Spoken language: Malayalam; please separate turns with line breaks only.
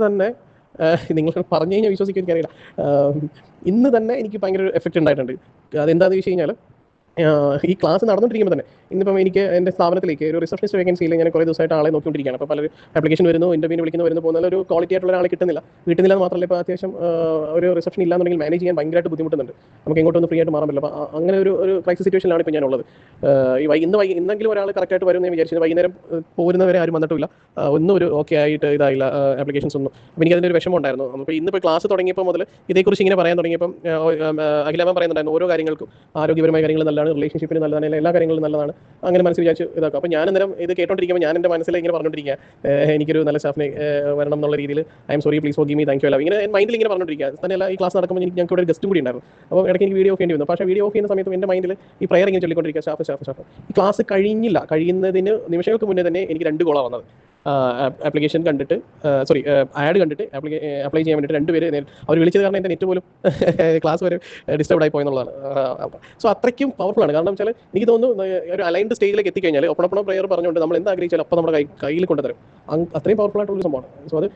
തന്നെ നിങ്ങൾ പറഞ്ഞു കഴിഞ്ഞാൽ വിശ്വസിക്കാൻ എനിക്കറിയില്ല. ഇന്ന് തന്നെ എനിക്ക് ഭയങ്കര ഒരു എഫക്റ്റ് ഉണ്ടായിട്ടുണ്ട്. അതെന്താണെന്ന് വെച്ച് കഴിഞ്ഞാൽ ഈ ക്ലാസ് നടന്നുകൊണ്ടിരിക്കുമ്പോൾ തന്നെ ഇന്നിപ്പം എനിക്ക് എൻ്റെ സ്ഥാപനത്തിലേക്ക് ഒരു റിസപ്ഷനിസ്റ്റ് വേക്കൻസിയിൽ ഞാൻ കുറേ ദിവസമായിട്ട് ആളെ നോക്കിക്കൊണ്ടിരിക്കുകയാണ്. അപ്പോൾ പല ആപ്ലിക്കേഷൻ വരുന്നു, ഇൻ്റർവ്യൂവിന് വരുന്നു പോകുന്ന ഒരു ക്വാളിറ്റി ആയിട്ടുള്ള ഒരാളെ കിട്ടുന്നില്ല എന്ന് മാത്രമല്ല, ഇപ്പോൾ അത്യാവശ്യം ഒരു റിസപ്ഷൻ ഇല്ലാന്നുണ്ടെങ്കിൽ മാനേജ് ചെയ്യാൻ ഭയങ്കരമായിട്ട് ബുദ്ധിമുട്ടുന്നുണ്ട്. നമുക്ക് എങ്ങോട്ടൊന്ന് ഫ്രീ ആയിട്ട് മാറാൻ പറ്റില്ല. അപ്പോൾ അങ്ങനെ ഒരു ക്രൈസിസ് സിറ്റുവേഷനിലാണ് ഇപ്പോൾ ഞാനുള്ളത്. ഇന്നെങ്കിലും ഒരാൾ കറക്റ്റായിട്ട് വരും എന്ന് വിചാരിച്ചത്. വൈകുന്നേരം പോരുന്നവരെ ആരും വന്നിട്ടില്ല. ഒന്നും ഒരു ഓക്കെ ആയിട്ട് ഇതായില്ല ആപ്ലിക്കേഷൻസ് ഒന്നും. അപ്പോൾ എനിക്ക് അതിൻ്റെ ഒരു വിഷമം ഉണ്ടായിരുന്നു. അപ്പോൾ ഇന്നിപ്പോൾ ക്ലാസ് തുടങ്ങിയപ്പോൾ മുതൽ ഇതേക്കുറിച്ച് ഇങ്ങനെ പറയാൻ തുടങ്ങിയപ്പം അഖിലാമൻ പറയുന്നുണ്ടായിരുന്നു ഓരോ കാര്യങ്ങൾക്കും ആരോഗ്യപരമായ കാര്യങ്ങൾ നല്ലതാണ്, റിലേഷൻഷിപ്പിന് നല്ലതാണ്, എല്ലാ കാര്യങ്ങളും നല്ലതാണ്. അങ്ങനെ മനസ്സിൽ വിചാരിച്ച് ഇതാക്കും. അപ്പോൾ ഞാൻ അന്നേരം ഇത് കേട്ടോണ്ടിരിക്കുമ്പോൾ ഞാൻ എൻ്റെ മനസ്സിൽ ഇങ്ങനെ പറഞ്ഞുകൊണ്ടിരിക്കുക, എനിക്കൊരു നല്ല സ്റ്റാഫിനെ വരണം എന്നുള്ള രീതിയിൽ I am sorry, please forgive me, thank you അല്ല, ഇങ്ങനെ മൈൻഡിൽ ഇങ്ങനെ പറഞ്ഞുകൊണ്ടിരിക്കുക. തന്നെയല്ല, ഈ ക്ലാസ് നടക്കുമ്പോൾ ഞങ്ങൾക്ക് ഇവിടെ ഒരു ഗസ്റ്റ് കൂടി ഉണ്ടായിരുന്നു. അപ്പോൾ ഇടയ്ക്ക് എനിക്ക് വീഡിയോ ഓഫ് ചെയ്യേണ്ടി വന്നു. പക്ഷേ വീഡിയോ ഓഫ് ചെയ്യുന്ന സമയത്ത് എൻ്റെ മൈൻഡിൽ ഈ പ്രയർ ഇങ്ങനെ ചൊല്ലിക്കൊണ്ടിരിക്കുക, സ്റ്റാഫ്. ഈ ക്ലാസ് കഴിയുന്നതിന് നിമിഷങ്ങൾക്ക് മുന്നേ തന്നെ എനിക്ക് 2 കോളാണ് വന്നത്. ആപ്ലിക്കേഷൻ കണ്ടിട്ട് ആഡ് കണ്ടിട്ട് അപ്ലൈ ചെയ്യാൻ വേണ്ടിയിട്ട് 2 പേര് അവർ വിളിച്ചത് കാരണം എൻ്റെ നെറ്റ് പോലും ക്ലാസ് വരെ ഡിസ്റ്റർബ് ആയി പോയെന്നുള്ളതാണ്. സോ അത്രയ്ക്കും പവർഫുൾ ആണ്. കാരണം വെച്ചാൽ എനിക്ക് തോന്നുന്നു ഒരു അലൈൻഡ് സ്റ്റേജിലേക്ക് എത്തിക്കഴിഞ്ഞാൽ ഒപ്പണ പ്രയർ പറഞ്ഞുകൊണ്ട് നമ്മൾ എന്താ ആഗ്രഹിച്ചാലും അപ്പോൾ നമ്മുടെ കയ്യിൽ കൊണ്ടുതരും. അത്രയും പവർഫുൾ ആയിട്ടുള്ള ഒരു സംഭവമാണ്. സോ അത്